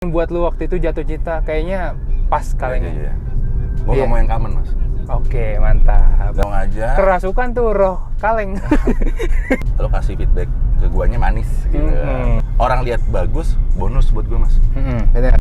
Buat lu waktu itu jatuh cinta kayaknya pas kalengnya. Iya. Gue nggak mau yang common, Mas. Oke, mantap. Dong aja. Kerasukan tuh roh kaleng. Lo kasih feedback ke guanya manis gitu. Orang lihat bagus, bonus buat gue, Mas. Bener.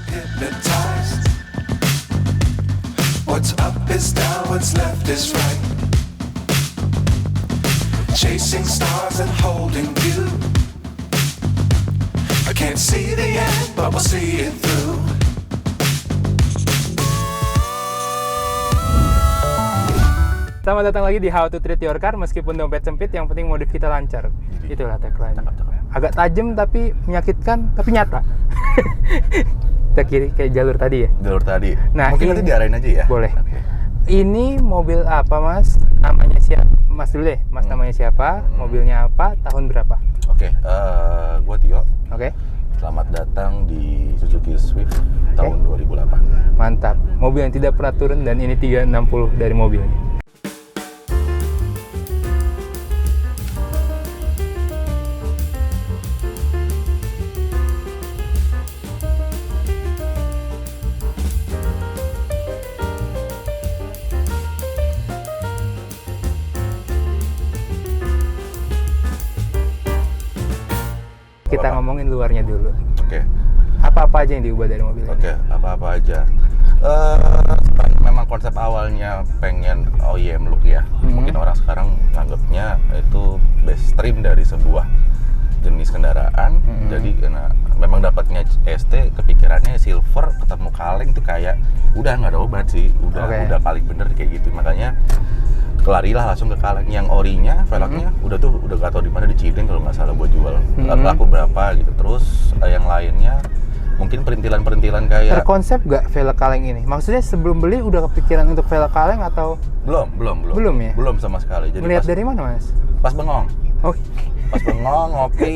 Hypnotized. What's up is down, what's left is right. Chasing stars and holding you. I can't see the end, but we'll see it through. Selamat datang lagi di How to Treat Your Car. Meskipun dompet sempit, yang penting modif kita lancar. Itulah tagline. Agak tajam tapi menyakitkan, tapi nyata. Kita kiri kayak jalur tadi ya. Jalur tadi. Nah, mungkin nanti diarahin aja ya. Boleh. Okay. Ini mobil apa, Mas? Namanya siapa? Mas dulu deh. Mas namanya siapa? Mobilnya apa? Tahun berapa? Oke, gue Tio. Oke. Selamat datang di Suzuki Swift tahun 2008. Mantap. Mobil yang tidak pernah turun dan ini 360 dari mobilnya. Kita ngomongin luarnya dulu. Oke. Apa-apa aja yang diubah dari mobil ini? Oke, apa-apa aja. Memang konsep awalnya pengen OEM look ya. Mungkin orang sekarang nganggapnya itu base trim dari sebuah jenis kendaraan. Jadi karena memang dapatnya ST, kepikirannya silver ketemu kaleng tuh kayak udah nggak ada obat sih. Udah paling bener kayak gitu. Makanya kelarilah langsung ke kaleng. Yang orinya, velgnya udah gak tau di mana dicidin kalau nggak salah buat jual. Laku berapa gitu. Terus yang lainnya mungkin perintilan-perintilan kayak terkonsep gak velg kaleng ini? Maksudnya sebelum beli udah kepikiran untuk velg kaleng atau belum ya? Belum sama sekali. Jadi melihat dari mana, Mas? pas bengong. Oh, Pas bengong, ngopi,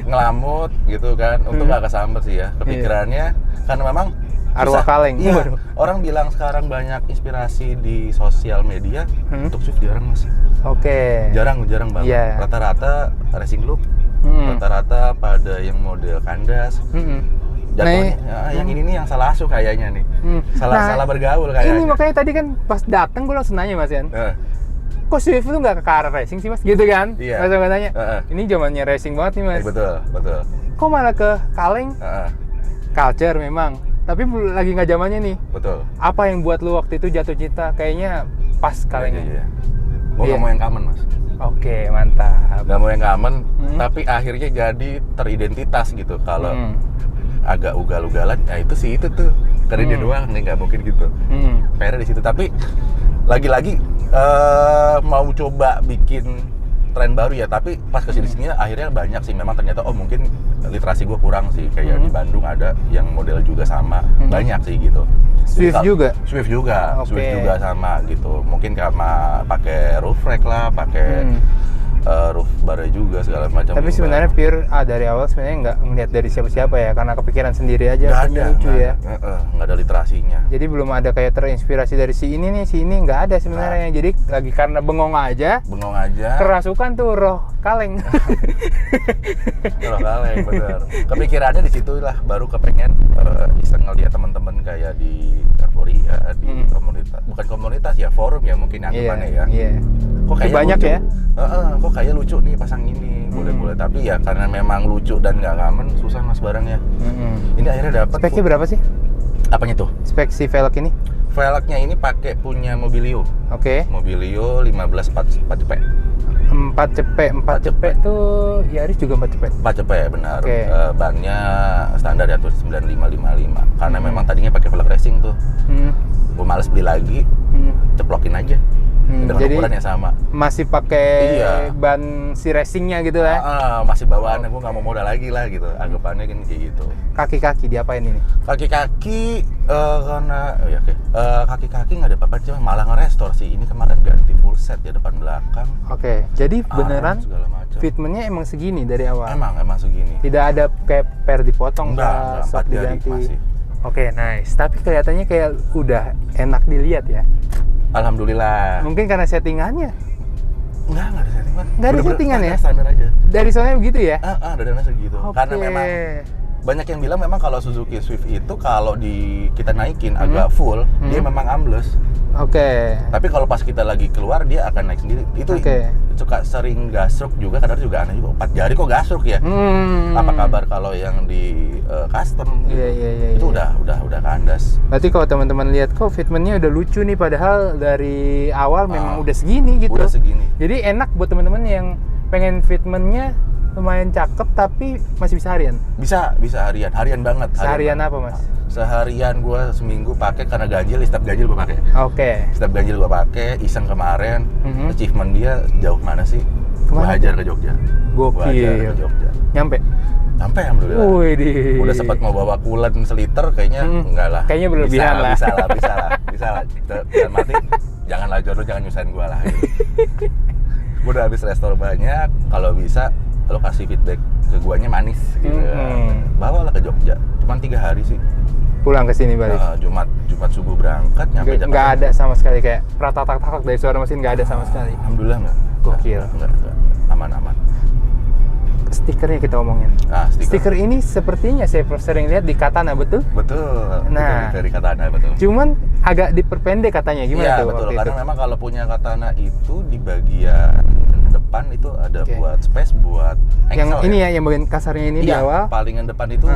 ngelamut gitu kan. Untung gak kesambet sih ya. Kepikirannya karena memang arwah kaleng. Iya. Orang bilang sekarang banyak inspirasi di sosial media. Untuk Swift jarang, Mas. Oke. Jarang banget. Yeah. Rata-rata racing look. Rata-rata pada yang model kandas. Jatuhnya, yang ini nih yang salah asuh kayaknya nih. Salah bergaul kayaknya. Ini makanya tadi kan pas dateng gue langsung nanya, Mas Yan. Kok Swift lu nggak ke car racing sih, Mas? Gitu kan? Iya. Mas gue nanya. Ini zamannya racing banget nih, Mas. Betul. Kok malah ke kaleng? Culture memang. Tapi lagi nggak zamannya nih. Betul. Apa yang buat lu waktu itu jatuh cinta? Kayaknya pas kalengnya. Iya. Gue nggak mau yang common, Mas. Oke, mantap. Nggak mau yang common, tapi akhirnya jadi teridentitas gitu. Kalau agak ugal-ugalan, ya itu sih itu tuh. Karena dia doang nih, nggak mungkin gitu. PR di situ. Tapi lagi-lagi mau coba bikin tren baru ya. Tapi pas kesini-sini akhirnya banyak sih. Memang ternyata mungkin literasi gue kurang sih. Kayak di Bandung ada yang model juga sama. Banyak sih gitu. Swift juga? Swift juga. Okay. Swift juga sama gitu. Mungkin karena pakai roof rack lah, pakai roof bar juga segala macam. Tapi sebenarnya pure dari awal sebenarnya nggak ngeliat dari siapa-siapa ya, karena kepikiran sendiri aja. Nggak ada, lucu ya. Nggak ada literasinya. Jadi belum ada kayak terinspirasi dari si ini nggak ada sebenarnya. Jadi lagi karena bengong aja. Kerasukan tuh roh kaleng. Roh kaleng, bener. Kepikirannya di situ lah, baru kepengen iseng ngeliat teman-teman kayak di Carforia, di komunitas, bukan komunitas ya, forum ya mungkin anggapannya ya. Iya. Kok kayak banyak lucu, ya? Kok kayak lucu nih pasang ini, boleh-boleh. Tapi ya karena memang lucu dan nggak common, susah Mas barangnya. Ini akhirnya dapat. Speknya berapa sih? Apanya tuh? Spek si velg ini? Velgnya ini pakai punya Mobilio. Oke. Mobilio 15 4 cepet. 4 cepet tuh Yaris juga 4 cepet. 4 cepet benar. Okay. Bannya standar ya tuh 9555. Karena memang tadinya pakai velg racing tuh. Gue males beli lagi. Ceplokin aja. dengan jadi ukuran yang sama. masih pakai Iya. ban si racingnya gitu lah. Masih bawaannya gue nggak mau modal lagi lah gitu, anggapannya kan kayak gitu. Kaki-kaki diapain ini? Kaki-kaki karena kaki-kaki nggak ada apa-apa, cuma malah nge-restore sih. Ini kemarin ganti full set ya, depan belakang. Oke, jadi beneran segala macam. fitmentnya emang segini dari awal. Emang segini. Tidak ada kayak per dipotong Enggak, sok 4 jari diganti. masih. Oke, nice. Tapi kelihatannya kayak udah enak dilihat ya. Alhamdulillah. Mungkin karena settingannya. Enggak ada settingan. Nggak ada settingan ya? Standar aja. Dari soalnya begitu ya? Dari sana segitu. Oke. Karena memang banyak yang bilang memang kalau Suzuki Swift itu kalau kita naikin agak full, dia memang ambles. Oke. Tapi kalau pas kita lagi keluar dia akan naik sendiri. Itu suka sering gasruk juga, kadang juga aneh juga. 4 jari kok gasruk ya? Apa kabar kalau yang di custom gitu? Iya. Itu udah kandas. Berarti kalau teman-teman lihat kok fitmentnya udah lucu nih, padahal dari awal memang udah segini gitu. Udah segini. Jadi enak buat teman-teman yang pengen fitmentnya lumayan cakep tapi masih bisa harian. Bisa harian banget. Seharian apa, Mas? Seharian gua seminggu pakai karena ganjil, setiap ganjil gua pakai. Oke. Setiap ganjil gua pakai, iseng kemarin. Achievement dia jauh mana sih? Kemana? Gua hajar ke Jogja. Gokil. Gua hajar ke Jogja. Nyampe? Sampai alhamdulillah. Wih, Udah sempat mau bawa kulen seliter, kayaknya enggak lah. Kayaknya berlebihan lah. Bisa lah. Dan mati, janganlah jodoh, jangan nyusahin gua lah. Gitu. Gua udah habis restore banyak, kalau bisa lo kasih feedback ke guanya manis gitu. Bawalah ke Jogja. Cuman 3 hari sih. Pulang ke sini balik. Jumat subuh berangkat, nyampe Jakarta. Nggak ada sama sekali kayak ratatak-tak dari suara mesin, nggak ada sama sekali. Alhamdulillah nggak. Gokil. Nggak. Aman. Stikernya kita omongin. Stiker ini sepertinya saya sering lihat di Katana, betul? Betul. Nah, dari Katana betul. Cuman agak diperpendek katanya, gimana Iya, tuh betul. waktu Karena itu? memang kalau punya Katana itu di bagian depan itu ada buat space, buat Yang engsel ini ya. Yang bagian kasarnya ini di Iya, awal. palingan depan itu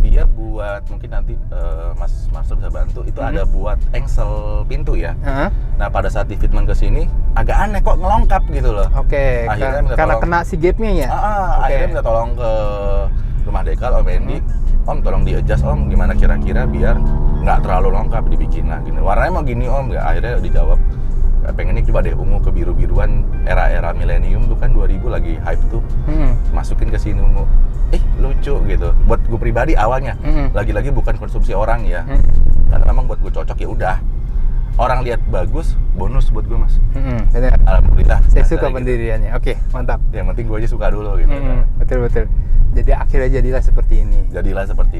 dia buat, mungkin nanti Mas Marsur bisa bantu, itu ada buat engsel pintu ya. Nah, pada saat di fitment ke sini agak aneh kok ngelongkap gitu loh. Oke, Akhirnya minta karena tolong. kena si gap-nya ya? Akhirnya minta tolong ke rumah dekal Om Endi. Om, tolong di-adjust Om, gimana kira-kira biar nggak terlalu longkap, dibikin lah gini. Warnanya mau gini Om, nggak. Akhirnya dijawab, pengennya coba deh ungu kebiru-biruan, era-era milenium tuh kan 2000 lagi hype tuh. Masukin ke sini ungu. Lucu gitu. Buat gue pribadi awalnya, lagi-lagi bukan konsumsi orang ya. Karena memang buat gue cocok ya udah. Orang lihat bagus, bonus buat gue Mas. Benar. Alhamdulillah. Saya suka pendiriannya. Oke, mantap. Yang penting gue aja suka dulu gitu. Betul. Jadi akhirnya jadilah seperti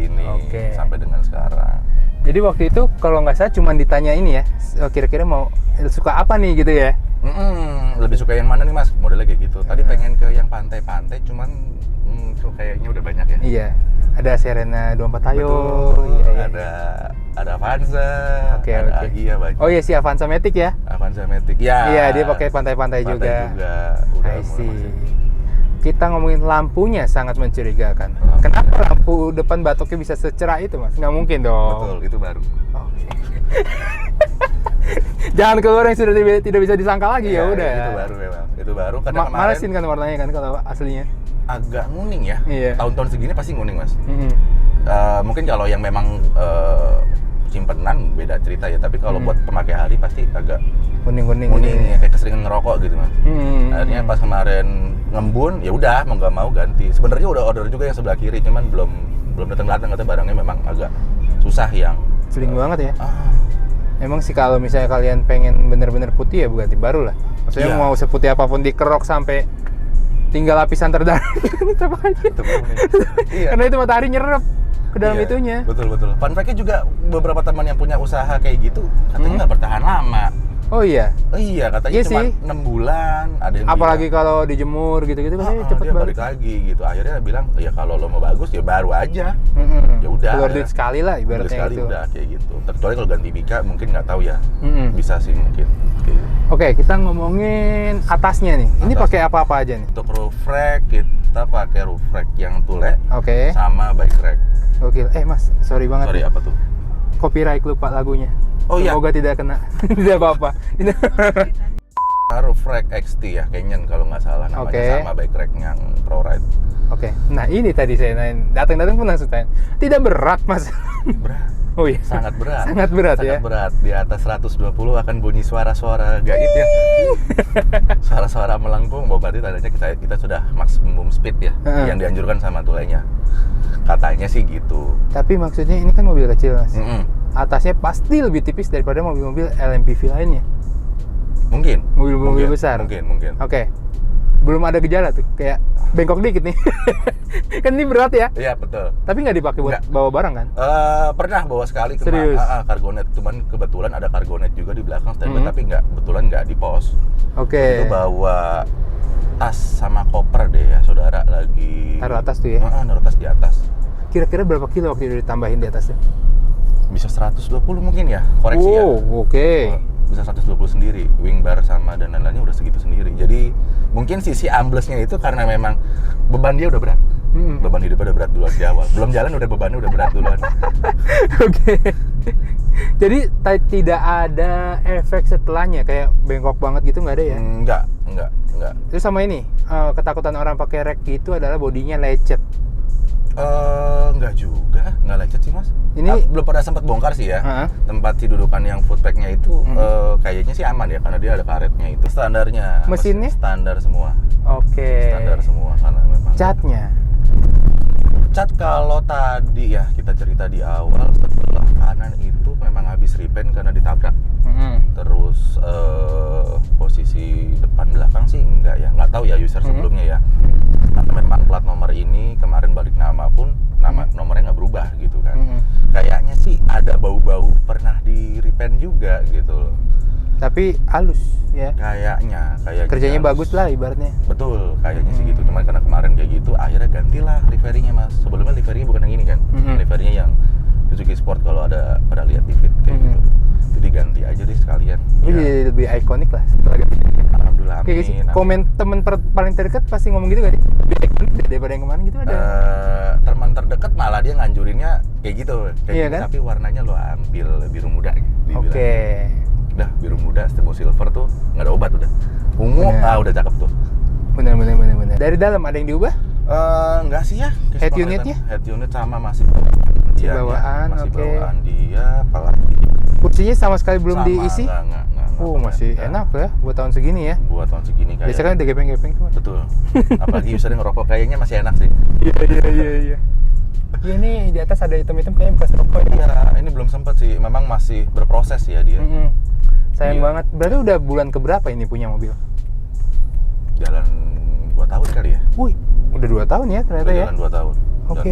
ini. Oke. Sampai dengan sekarang. Jadi waktu itu kalau nggak salah cuma ditanya ini ya, kira-kira mau suka apa nih gitu ya? Lebih suka yang mana nih Mas? Modelnya kayak gitu. Tadi pengen ke yang pantai-pantai, cuman kayaknya udah banyak ya. Iya. Ada Serena 24 Ayo. Betul. Iya. Ada Avanza. Oke. Iya banyak. Oh iya si Avanza Matic ya? Avanza Matic. Ya. Iya, dia pakai pantai-pantai juga. Udah I see. mulai. Kita ngomongin lampunya sangat mencurigakan. Kenapa lampu depan batoknya bisa secerah itu, Mas? Nggak mungkin dong. Betul, itu baru. Oke. Jangan keluar yang sudah tidak bisa disangka lagi ya udah. Itu baru memang. Itu baru karena kemarin Malesin kan warnanya kan kalau aslinya. agak nguning ya. Iya. Tahun-tahun segini pasti nguning Mas. Mungkin kalau yang memang simpenan beda cerita ya, tapi kalau buat pemakai hari pasti agak Kuning-kuning ya, kayak keseringan ngerokok gitu Mas. Akhirnya pas kemarin ngembun ya udah mau nggak mau ganti. Sebenarnya udah order juga yang sebelah kiri, cuman belum datang katanya barangnya memang agak susah yang Feeling banget ya. Emang sih kalau misalnya kalian pengen bener-bener putih ya ganti baru lah. Maksudnya Iya. mau seputih apapun dikerok sampai tinggal lapisan terdalam tetap aja. Iya. Karena itu matahari nyerap ke dalam Iya, itunya. Betul. Fun fact-nya juga beberapa teman yang punya usaha kayak gitu katanya nggak bertahan lama. Oh iya. Iya, katanya Iya cuma sih. 6 bulan. Ada yang Apalagi bilang, kalau dijemur gitu-gitu kan cepet dia balik. balik lagi gitu. Akhirnya bilang, ya kalau lo mau bagus ya baru aja. Ya udah. Keluar duit sekali lah Beli ibaratnya sekali gitu. udah kayak gitu. Kecuali kalau ganti mika mungkin nggak tahu ya. Bisa sih mungkin. Kayak gitu. Oke, kita ngomongin atasnya nih. Ini Atas. pakai apa-apa aja nih? Untuk roof rack kita pakai roof rack yang tule Oke. sama bike rack. Gokil. Mas, sorry banget. Sorry, apa tuh? Copyright lupa lagunya. Oh iya. Semoga tidak kena. Tidak apa-apa. Roof rack XT ya, Canyon kalau nggak salah namanya. Oke. Sama bike rack yang Pro Ride. Oke. Nah, ini tadi saya nanya. Datang-datang pun langsung tanya. Tidak berat, Mas. Berat. Oh iya. Sangat berat. Sangat berat ya. Sangat berat. Di atas 120 akan bunyi suara-suara gaib ya. Suara-suara melengkung, berarti tandanya kita sudah maksimum speed ya, yang dianjurkan sama tulenya. Katanya sih gitu. Tapi maksudnya ini kan mobil kecil, Mas. Mm-mm. Atasnya pasti lebih tipis daripada mobil-mobil LMPV lainnya. Mungkin. Mobil-mobil besar. Mungkin. Oke. Belum ada gejala tuh, kayak bengkok dikit nih. Kan ini berat ya? Iya, betul. Tapi nggak dipakai buat Nggak. bawa barang kan? Pernah bawa sekali Serius? Cargonet, cuman kebetulan ada cargonet juga di belakang standby, tapi kebetulan nggak di pos. Oke. Itu bawa tas sama koper deh ya, saudara lagi Taruh atas tuh ya? Naruh tas di atas. Kira-kira berapa kilo waktu itu ditambahin di atasnya? Bisa 120 mungkin ya, koreksi ya. Oke. Bisa 120 sendiri, wing bar sama dan lain-lainnya udah segitu sendiri. Jadi mungkin sisi amblesnya itu karena memang beban dia udah berat. Beban hidupnya udah berat duluan di awal. Belum jalan udah bebannya udah berat duluan. Oke. Jadi tidak ada efek setelahnya kayak bengkok banget gitu, nggak ada ya? Enggak. Terus sama ini, ketakutan orang pakai rek itu adalah bodinya lecet. Enggak juga, enggak lecet sih mas. Ini belum pernah sempat bongkar sih ya. Tempat si dudukan yang footpacknya itu kayaknya sih aman ya, karena dia ada karetnya itu. Standarnya. Mesinnya? Standar semua. Oke. Standar semua karena memang. Catnya? Cat kalau tadi ya kita cerita di awal, sebelah kanan itu memang habis repaint karena ditabrak. Terus posisi depan belakang sih enggak ya, nggak tahu ya user sebelumnya ya. Karena memang plat nomor ini kemarin balik nama pun nomornya nggak berubah gitu kan. Kayaknya sih ada bau-bau pernah di repaint juga gitu loh. Tapi halus ya. Kayaknya Kerjanya halus. bagus lah ibaratnya. Betul, kayaknya sih gitu. Cuman karena kemarin kayak gitu, akhirnya gantilah liverynya mas. Sebelumnya liverynya bukan yang ini kan, liverynya yang Suzuki Sport kalau ada pada lihat di feed kayak gitu. Jadi ganti aja deh sekalian. Jadi lebih ikonik lah setelah ganti. Alhamdulillah, Kayak gitu sih. amin. Komen temen paling terdekat pasti ngomong gitu gak sih? Lebih ikonik daripada yang kemarin gitu ada. Teman terdekat malah dia nganjurinnya kayak gitu. Kayak Iya gitu, kan? tapi warnanya lo ambil biru muda. Oke. Udah biru muda, Stemo Silver tuh nggak ada obat udah. Ungu, udah cakep tuh. Bener. Dari dalam ada yang diubah? Enggak sih ya. Head unitnya? Head unit sama masih bawaan. Masih oke. bawaan dia, apalagi Kursinya sama sekali belum sama, diisi? Enggak, Masih enak ya buat tahun segini ya. Buat tahun segini kayak. Biasanya kan udah gepeng-gepeng tuh. Mas. Betul. Apalagi usernya ngerokok kayaknya masih enak sih. Iya. Iya nih di atas ada item-item kayaknya bekas rokok ya. Iya, ini belum sempet sih. Memang masih berproses ya dia. Sayang Iya. banget. Berarti udah bulan keberapa ini punya mobil? Jalan 2 tahun kali ya. Wih, udah 2 tahun ya ternyata Udah ya. Jalan 2 tahun. Oke.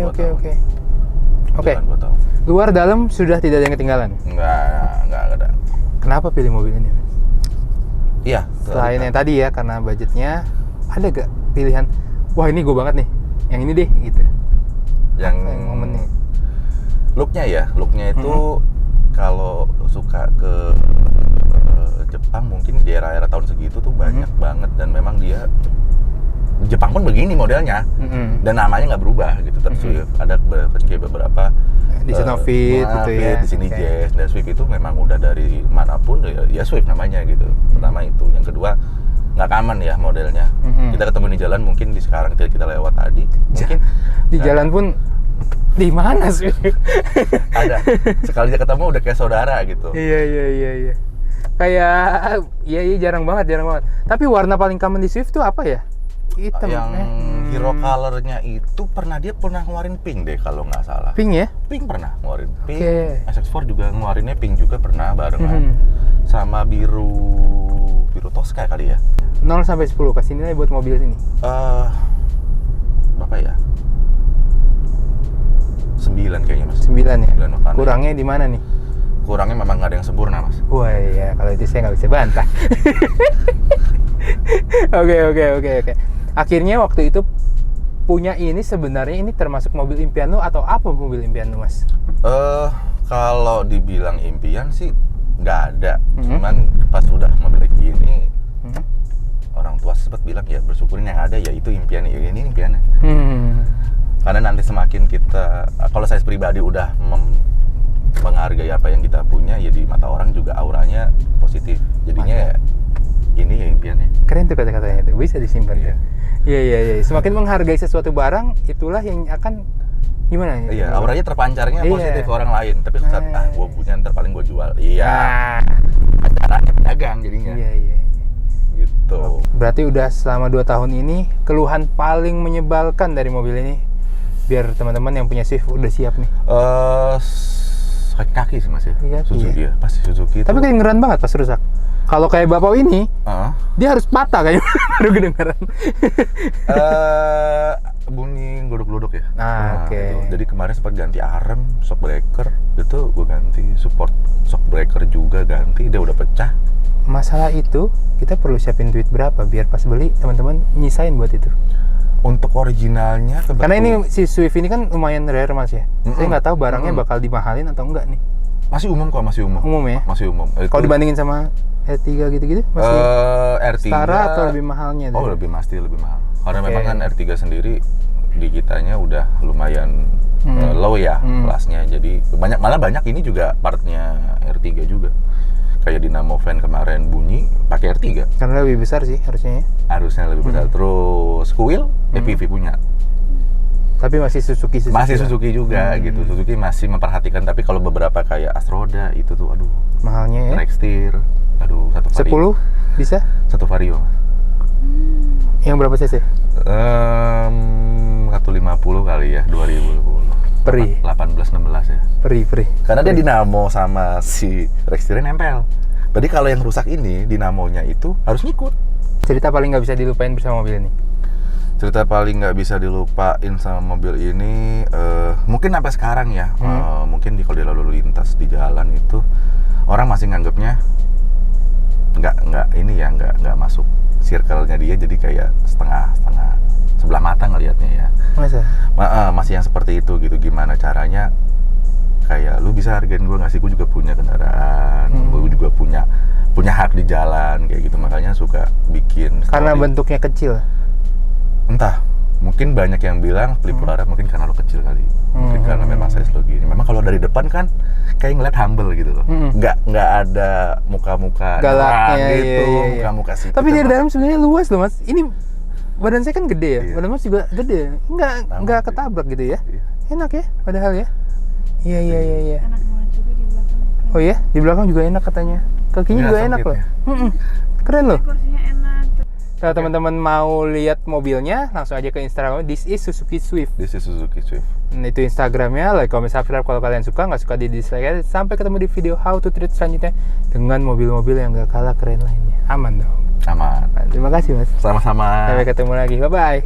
Jalan 2 tahun. Luar dalam sudah tidak ada yang ketinggalan. Enggak ada. Kenapa pilih mobil ini? Iya. Selain yang tadi ya, karena budgetnya, ada gak pilihan? Wah ini gue banget nih, yang ini deh gitu. Yang Apa yang momennya? Looknya itu kalau suka ke Jepang mungkin di era-era tahun segitu tuh banyak banget, dan memang dia Jepang pun begini modelnya dan namanya nggak berubah gitu. Terus Swift ada kayak beberapa di sini Fit gitu ya. Di sini Jazz dan Swift itu memang udah dari manapun ya Swift namanya gitu. Pertama itu, yang kedua nggak common ya modelnya. Kita ketemu di jalan, mungkin di sekarang kita lewat tadi mungkin di jalan pun di mana sih? ada sekali ketemu udah kayak saudara gitu. Iya. Kayak iya jarang banget. Tapi warna paling common di Swift tuh apa ya? Hitam. Yang hero colornya itu dia pernah ngeluarin pink deh kalau nggak salah. Pink ya? Pink pernah ngeluarin pink. Oke. SX4 juga ngeluarinnya pink juga pernah barengan. Sama biru Tosca kali ya. 0 sampai 10 kasih nilai buat mobil sini. Berapa ya? 9 kayaknya mas. 9 ya? 9 makanya. Kurangnya di mana nih? Kurangnya memang nggak ada yang sempurna mas. Wah iya, kalau itu saya nggak bisa bantah. Oke. Akhirnya waktu itu punya ini, sebenarnya ini termasuk mobil impian lo atau apa mobil impian lo mas? Kalau dibilang impian sih nggak ada. Cuman pas udah mobil kayak gini, orang tua sempat bilang ya bersyukurin yang ada, ya itu impian, ya ini impiannya. Karena nanti semakin kita, kalau saya pribadi udah menghargai apa yang kita punya, ya di mata orang juga auranya positif. Jadinya ya, ini ya impiannya. Keren tuh kata-katanya tuh, bisa disimpan. Iya. Iya. Semakin menghargai sesuatu barang, itulah yang akan Gimana? Iya, auranya terpancarnya Iya. positif ke orang lain. Tapi saat gue punya ntar paling gue jual. Iya. Nah, Acaranya pedagang jadinya. iya. Gitu. Berarti udah selama 2 tahun ini keluhan paling menyebalkan dari mobil ini, biar teman-teman yang punya Swift udah siap nih. Sakit kaki sih Mas ya. Iya, Suzuki ya, pasti Suzuki. Tapi kedengeran banget pas rusak. Kalau kayak bapak ini, Heeh. dia harus patah kayaknya baru kedengeran. Bunyi glodok-glodok ya. Oke. Itu. Jadi kemarin sempat ganti arem, shock breaker itu gue ganti, support shock breaker juga ganti, dia udah pecah. Masalah itu kita perlu siapin duit berapa biar pas beli teman-teman nyisain buat itu. Untuk originalnya Karena ini si Swift ini kan lumayan rare Mas ya. Saya nggak tahu barangnya bakal dimahalin atau enggak nih. masih umum kok, masih umum. Umum ya? Masih umum. Kalau dibandingin sama R3 gitu-gitu masih R3 setara atau lebih mahalnya? Oh, lebih lebih mahal. Karena Oke. memang kan R3 sendiri di kitanya udah lumayan low ya kelasnya. Jadi malah banyak ini juga partnya R3 juga. Kayak dinamo fan kemarin bunyi pakai R3. Karena lebih besar sih harusnya ya. Harusnya lebih besar. Terus Kuil EPV punya. Tapi masih Suzuki Masih lah. Suzuki juga gitu. Suzuki masih memperhatikan, tapi kalau beberapa kayak Astroda itu tuh aduh, Mahalnya ya. Rextir. Aduh, satu 10 Vario. bisa? Satu Vario. Yang berapa cc? 150 kali ya, 2020. Peri. 18-16 ya. Peri. Karena dia dinamo sama si Rextirnya nempel. Jadi kalau yang rusak ini, dinamonya itu harus ngikut. Cerita paling nggak bisa dilupain bersama mobil ini? Cerita paling nggak bisa dilupain sama mobil ini, mungkin sampai sekarang ya, mungkin kalau di lalu lintas di jalan itu orang masih nganggapnya nggak masuk circle-nya dia, jadi kayak setengah sebelah mata ngelihatnya ya. Masa? Masih yang seperti itu gitu. Gimana caranya kayak lu bisa hargain gue nggak sih, gue juga punya kendaraan, gue juga punya hak di jalan kayak gitu. Makanya suka bikin Karena story. bentuknya kecil. Entah, mungkin banyak yang bilang Flipura mungkin karena lo kecil kali, mungkin karena memang size lo gini. Memang kalau dari depan kan kayak ngeliat humble gitu loh, nggak ada muka-muka Galaknya, nerang gitu, iya. muka-muka sih. Tapi dari dalam sebenarnya luas loh Mas. Ini badan saya kan gede ya, Iya. badan Mas juga gede. Nggak sih. ketabrak gitu ya. Iya. Enak ya, padahal ya. Iya. Enak banget juga di belakang. Oh iya, di belakang juga enak katanya. Kakinya Nggak juga enak sempit loh. ya. Keren loh. Kursinya enak. Kalau teman-teman mau lihat mobilnya, langsung aja ke Instagram. This is Suzuki Swift. This is Suzuki Swift. Nah, itu Instagramnya. Like, comment, subscribe kalau kalian suka. Nggak suka di dislike. Sampai ketemu di video How to Treat selanjutnya dengan mobil-mobil yang nggak kalah keren lainnya. Aman dong. Aman. Terima kasih Mas. Sama-sama. Sampai ketemu lagi. Bye bye.